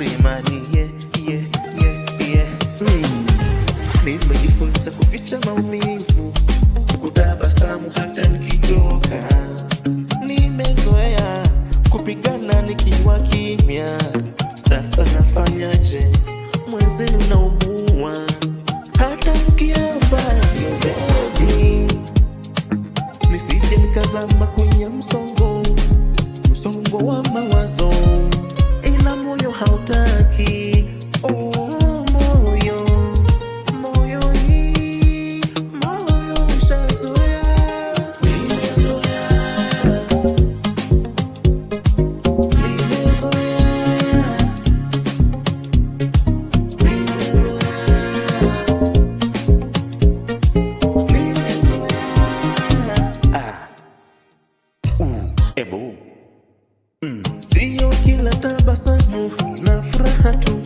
free money, yeah, yeah, yeah, yeah. Nimejifunza kuficha maumivu, kutabasamu hata nikichoka. Nimezoea kupigana nikiwa kimya, sasa nafanyaje? Mwenzenu naumua hata mkiamba. Yo baby, nisije nikazama kwenye msongo wa mawazo, ila moyo hautaki. Oh, moyo ushazoea. Ebo sio kila tabasamu na furaha tu,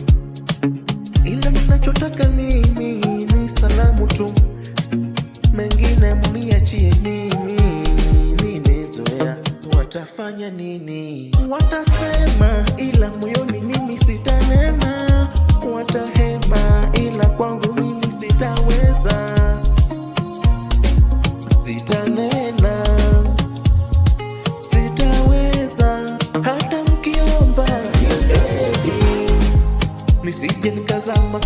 ila ninachotaka mimi ni salamu tu, mengine mniachie mimi. Nimezoea, watafanya nini? Watasema, ila moyoni mimi sitanena. Watahema, ila kwangu mimi sitaweza. Sitanena, hata mkiomba. Nisije nikazama